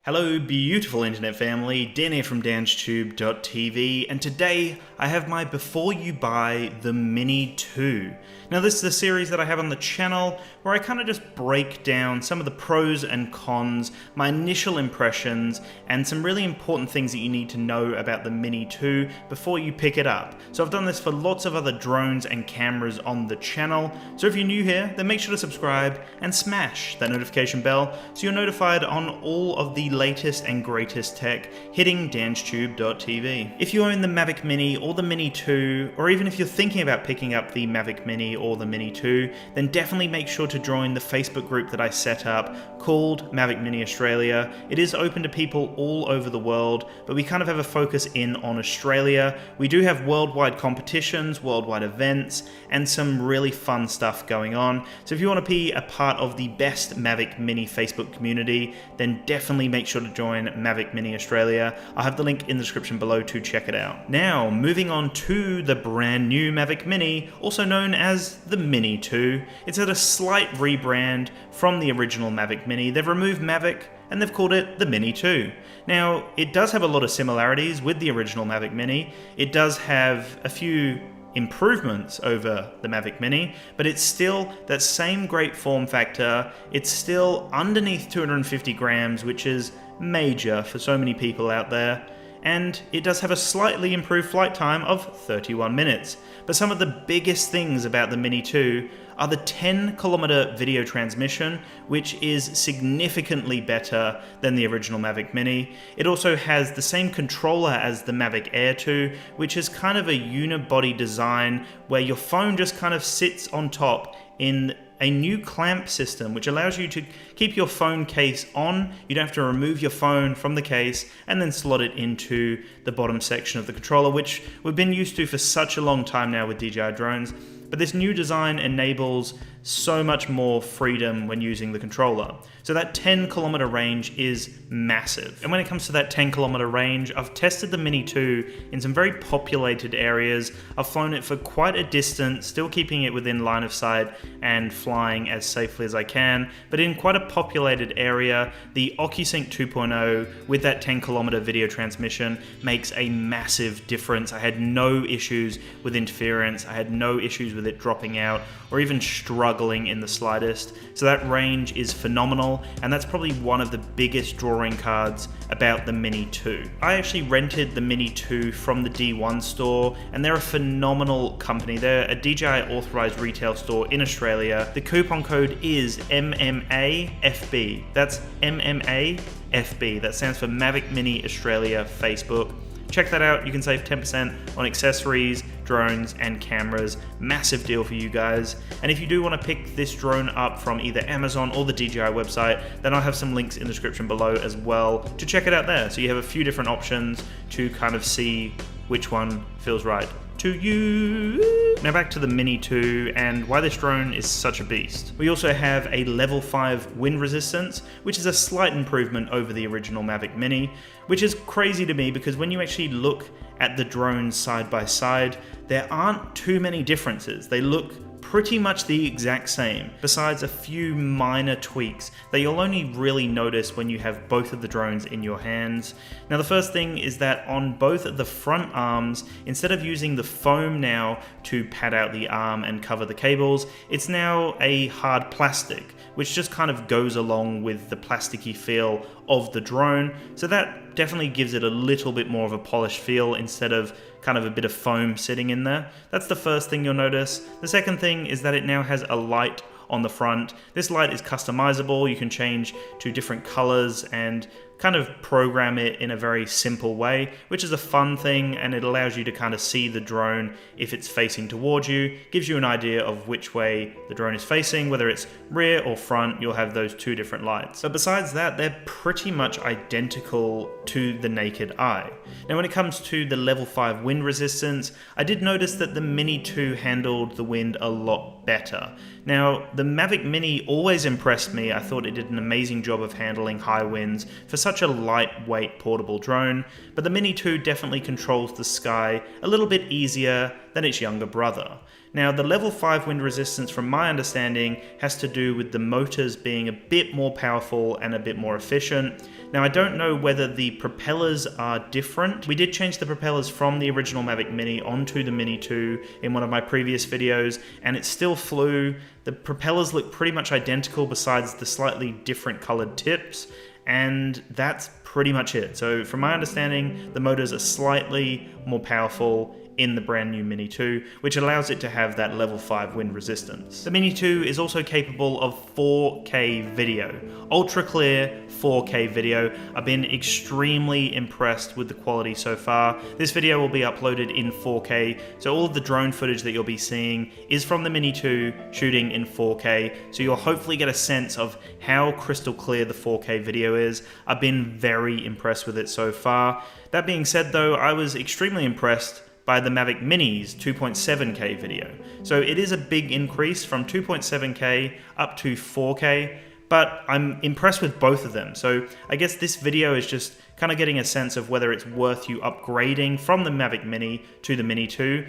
Hello beautiful internet family, Dan here from danstube.tv, and today I have my Before You Buy the Mini 2. Now this is a series that I have on the channel where I kind of just break down some of the pros and cons, my initial impressions, and some really important things that you need to know about the Mini 2 before you pick it up. So I've done this for lots of other drones and cameras on the channel, so if you're new here, then make sure to subscribe and smash that notification bell so you're notified on all of the latest and greatest tech hitting danstube.tv. If you own the Mavic Mini or the Mini 2, or even if you're thinking about picking up the Mavic Mini or the Mini 2, then definitely make sure to join the Facebook group that I set up called Mavic Mini Australia. It is open to people all over the world, but we kind of have a focus in on Australia. We do have worldwide competitions, worldwide events, and some really fun stuff going on. So if you want to be a part of the best Mavic Mini Facebook community, then definitely make sure to join Mavic Mini Australia. I'll have the link in the description below to check it out. Now, moving on to the brand new Mavic Mini, also known as the Mini 2. It's had a slight rebrand from the original Mavic Mini. They've removed Mavic and they've called it the Mini 2. Now, it does have a lot of similarities with the original Mavic Mini. It does have a few improvements over the Mavic Mini, but it's still that same great form factor. It's still underneath 250 grams, which is major for so many people out there. And it does have a slightly improved flight time of 31 minutes. But some of the biggest things about the Mini 2 are the 10-kilometer video transmission, which is significantly better than the original Mavic Mini. It also has the same controller as the Mavic Air 2, which is kind of a unibody design where your phone just kind of sits on top in a new clamp system, which allows you to keep your phone case on. You don't have to remove your phone from the case and then slot it into the bottom section of the controller, which we've been used to for such a long time now with DJI drones. But this new design enables so much more freedom when using the controller. So that 10-kilometer range is massive. And when it comes to that 10-kilometer range, I've tested the Mini 2 in some very populated areas. I've flown it for quite a distance, still keeping it within line of sight and flying as safely as I can. But in quite a populated area, the OcuSync 2.0 with that 10-kilometer video transmission makes a massive difference. I had no issues with interference. I had no issues with it dropping out or even struggling in the slightest. So that range is phenomenal, and that's probably one of the biggest drawing cards about the Mini 2. I actually rented the Mini 2 from the D1 store, and they're a phenomenal company. They're a DJI authorized retail store in Australia. The coupon code is MMAFB. That's MMAFB. That stands for Mavic Mini Australia Facebook. Check that out. You can save 10% on accessories, drones, and cameras. Massive deal for you guys. And if you do want to pick this drone up from either Amazon or the DJI website, then I'll have some links in the description below as well to check it out there. So you have a few different options to kind of see which one feels right to you. Now back to the Mini 2 and why this drone is such a beast. We also have a level 5 wind resistance, which is a slight improvement over the original Mavic Mini, which is crazy to me because when you actually look at the drones side by side, there aren't too many differences. They look pretty much the exact same, besides a few minor tweaks that you'll only really notice when you have both of the drones in your hands. Now the first thing is that on both of the front arms, instead of using the foam now to pad out the arm and cover the cables, it's now a hard plastic, which just kind of goes along with the plasticky feel of the drone. So that definitely gives it a little bit more of a polished feel instead of kind of a bit of foam sitting in there. That's the first thing you'll notice. The second thing is that it now has a light on the front. This light is customizable. You can change to different colors and kind of program it in a very simple way, which is a fun thing, and it allows you to kind of see the drone if it's facing towards you. Gives you an idea of which way the drone is facing, whether it's rear or front. You'll have those two different lights. But besides that, they're pretty much identical to the naked eye. Now when it comes to the level 5 wind resistance, I did notice that the Mini 2 handled the wind a lot better. Now the Mavic Mini always impressed me. I thought it did an amazing job of handling high winds for such a lightweight portable drone, but the Mini 2 definitely controls the sky a little bit easier than its younger brother. Now, the level 5 wind resistance, from my understanding, has to do with the motors being a bit more powerful and a bit more efficient. Now, I don't know whether the propellers are different. We did change the propellers from the original Mavic Mini onto the Mini 2 in one of my previous videos, and it still flew. The propellers look pretty much identical besides the slightly different colored tips, and that's pretty much it. So from my understanding, the motors are slightly more powerful in the brand new Mini 2, which allows it to have that level 5 wind resistance. The Mini 2 is also capable of 4K video, ultra clear 4K video. I've been extremely impressed with the quality so far. This video will be uploaded in 4K, so all of the drone footage that you'll be seeing is from the Mini 2 shooting in 4K, so you'll hopefully get a sense of how crystal clear the 4K video is. I've been very impressed with it so far. That being said though, I was extremely impressed by the Mavic Mini's 2.7K video. So it is a big increase from 2.7K up to 4K, but I'm impressed with both of them. So I guess this video is just kind of getting a sense of whether it's worth you upgrading from the Mavic Mini to the Mini 2.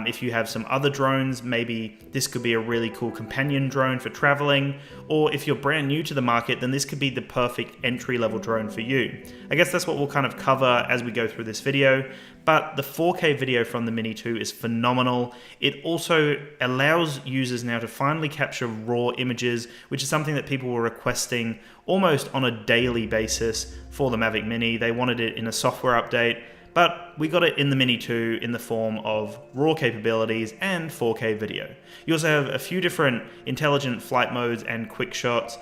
If you have some other drones, maybe this could be a really cool companion drone for traveling, or if you're brand new to the market, then this could be the perfect entry-level drone for you. I guess that's what we'll kind of cover as we go through this video, but the 4K video from the Mini 2 is phenomenal. It also allows users now to finally capture raw images, which is something that people were requesting almost on a daily basis for the Mavic Mini. They wanted it in a software update, but we got it in the Mini 2 in the form of raw capabilities and 4K video. You also have a few different intelligent flight modes and quick shots,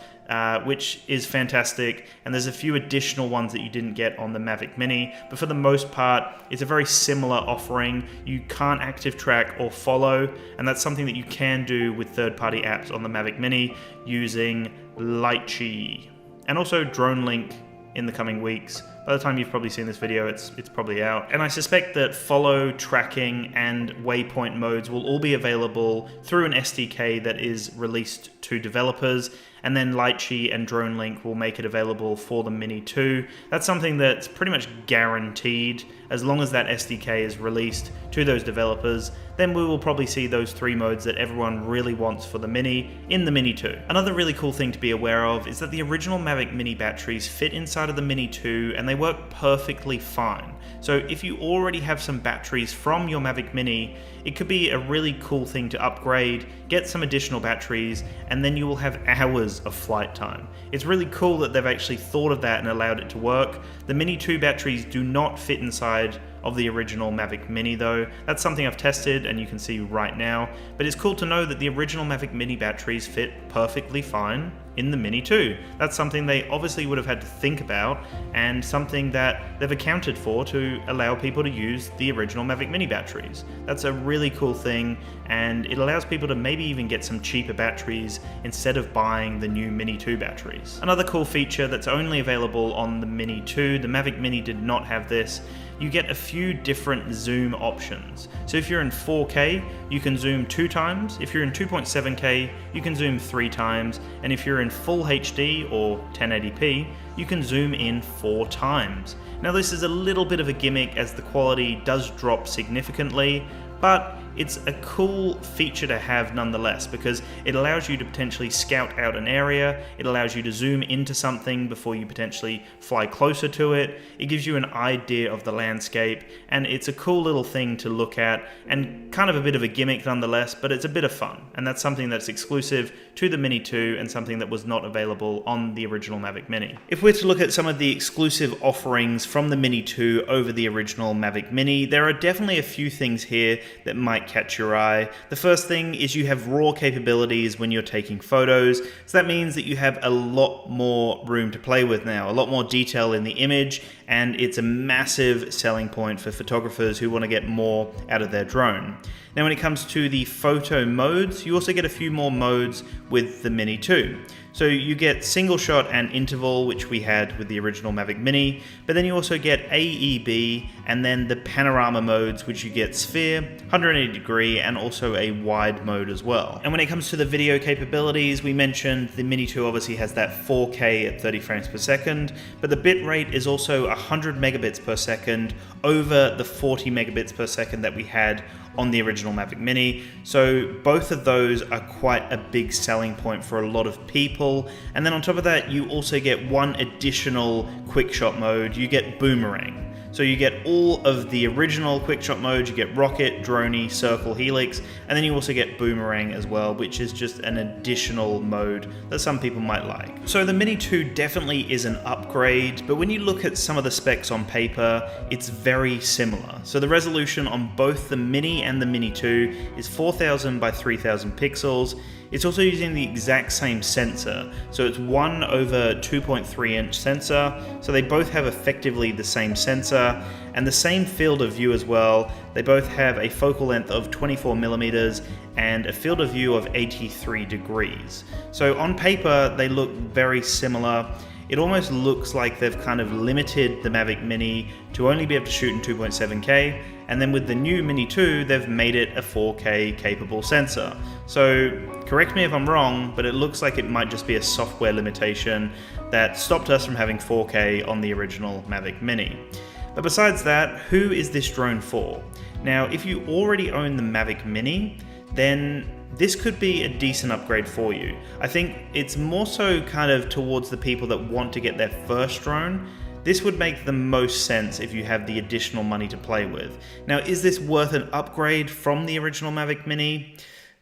which is fantastic, and there's a few additional ones that you didn't get on the Mavic Mini, but for the most part, it's a very similar offering. You can't active track or follow, and that's something that you can do with third-party apps on the Mavic Mini using Litchi, and also Drone Link in the coming weeks. By the time you've probably seen this video, it's probably out. And I suspect that follow, tracking, and waypoint modes will all be available through an SDK that is released to developers, and then Litchi and Drone Link will make it available for the Mini 2. That's something that's pretty much guaranteed. As long as that SDK is released to those developers, then we will probably see those 3 modes that everyone really wants for the Mini in the Mini 2. Another really cool thing to be aware of is that the original Mavic Mini batteries fit inside of the Mini 2 and they work perfectly fine. So if you already have some batteries from your Mavic Mini, it could be a really cool thing to upgrade, get some additional batteries, and then you will have hours of flight time. It's really cool that they've actually thought of that and allowed it to work. The Mini 2 batteries do not fit inside of the original Mavic Mini though. That's something I've tested and you can see right now, but it's cool to know that the original Mavic Mini batteries fit perfectly fine in the Mini 2. That's something they obviously would have had to think about, and something that they've accounted for to allow people to use the original Mavic Mini batteries. That's a really cool thing, and it allows people to maybe even get some cheaper batteries instead of buying the new Mini 2 batteries. Another cool feature that's only available on the Mini 2, the Mavic Mini did not have this, you get a few different zoom options. So if you're in 4K, you can zoom 2 times. If you're in 2.7K, you can zoom 3 times. And if you're in full HD or 1080p, you can zoom in 4 times. Now this is a little bit of a gimmick as the quality does drop significantly, but it's a cool feature to have nonetheless, because it allows you to potentially scout out an area, it allows you to zoom into something before you potentially fly closer to it, it gives you an idea of the landscape, and it's a cool little thing to look at, and kind of a bit of a gimmick nonetheless, but it's a bit of fun, and that's something that's exclusive to the Mini 2 and something that was not available on the original Mavic Mini. If we're to look at some of the exclusive offerings from the Mini 2 over the original Mavic Mini, there are definitely a few things here that might catch your eye. The first thing is you have RAW capabilities when you're taking photos, so that means that you have a lot more room to play with now, a lot more detail in the image, and it's a massive selling point for photographers who want to get more out of their drone. Now when it comes to the photo modes, you also get a few more modes with the Mini 2. So you get single shot and interval, which we had with the original Mavic Mini, but then you also get AEB and then the panorama modes, which you get sphere, 180 degree, and also a wide mode as well. And when it comes to the video capabilities, we mentioned the Mini 2 obviously has that 4K at 30 frames per second, but the bitrate is also 100 megabits per second over the 40 megabits per second that we had on the original Mavic Mini. So both of those are quite a big selling point for a lot of people. And then on top of that, you also get one additional quick shot mode. You get boomerang. So you get all of the original quick shot modes, you get rocket, droney, circle, helix, and then you also get boomerang as well, which is just an additional mode that some people might like. So the Mini 2 definitely is an upgrade, but when you look at some of the specs on paper, it's very similar. So the resolution on both the Mini and the Mini 2 is 4000 by 3000 pixels. It's also using the exact same sensor, so it's 1/2.3 inch sensor, so they both have effectively the same sensor and the same field of view as well. They both have a focal length of 24 millimeters and a field of view of 83 degrees. So on paper, they look very similar. It almost looks like they've kind of limited the Mavic Mini to only be able to shoot in 2.7K, and then with the new Mini 2, they've made it a 4K capable sensor. So correct me if I'm wrong, but it looks like it might just be a software limitation that stopped us from having 4K on the original Mavic Mini. But besides that, who is this drone for? Now, if you already own the Mavic Mini, then this could be a decent upgrade for you. I think it's more so kind of towards the people that want to get their first drone. This would make the most sense if you have the additional money to play with. Now, is this worth an upgrade from the original Mavic Mini?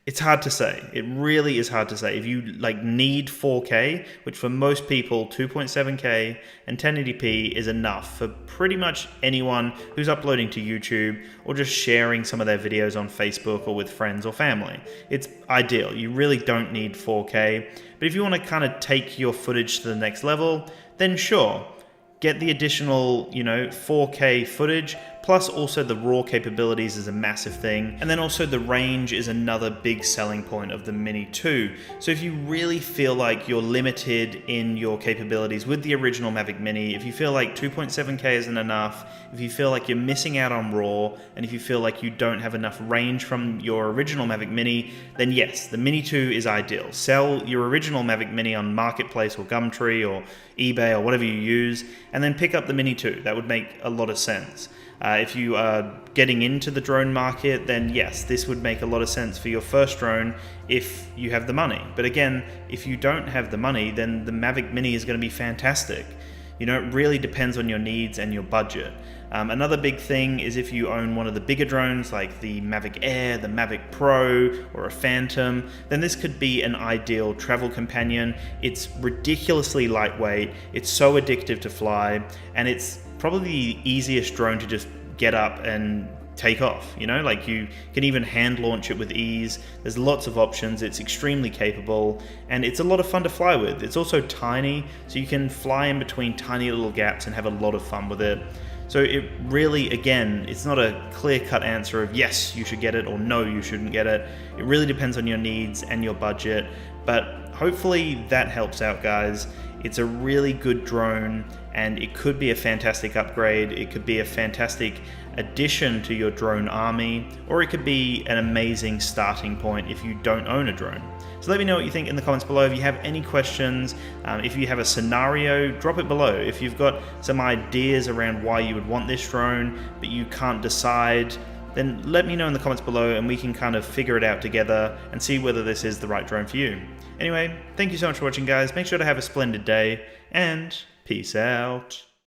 It's hard to say. It really is hard to say. If you need 4K, which for most people 2.7K and 1080p is enough for pretty much anyone who's uploading to YouTube or just sharing some of their videos on Facebook or with friends or family. It's ideal. You really don't need 4K. But if you want to kind of take your footage to the next level, then sure, get the additional, 4K footage, plus also the RAW capabilities is a massive thing. And then also the range is another big selling point of the Mini 2. So if you really feel like you're limited in your capabilities with the original Mavic Mini, if you feel like 2.7K isn't enough, if you feel like you're missing out on RAW, and if you feel like you don't have enough range from your original Mavic Mini, then yes, the Mini 2 is ideal. Sell your original Mavic Mini on Marketplace or Gumtree or eBay or whatever you use, and then pick up the Mini 2. That would make a lot of sense. If you are getting into the drone market, then yes, this would make a lot of sense for your first drone if you have the money. But again, if you don't have the money, then the Mavic Mini is going to be fantastic. It really depends on your needs and your budget. Another big thing is if you own one of the bigger drones like the Mavic Air, the Mavic Pro, or a Phantom, then this could be an ideal travel companion. It's ridiculously lightweight, it's so addictive to fly, and it's probably the easiest drone to just get up and take off. You can even hand launch it with ease. There's lots of options. It's extremely capable and it's a lot of fun to fly with. It's also tiny, so you can fly in between tiny little gaps and have a lot of fun with it. So it really, again, it's not a clear-cut answer of yes, you should get it or no, you shouldn't get it. It really depends on your needs and your budget, but hopefully that helps out, guys. It's a really good drone and it could be a fantastic upgrade. It could be a fantastic addition to your drone army, or it could be an amazing starting point if you don't own a drone. So let me know what you think in the comments below. If you have any questions, if you have a scenario, drop it below. If you've got some ideas around why you would want this drone, but you can't decide, then let me know in the comments below and we can kind of figure it out together and see whether this is the right drone for you. Anyway, thank you so much for watching, guys. Make sure to have a splendid day and peace out.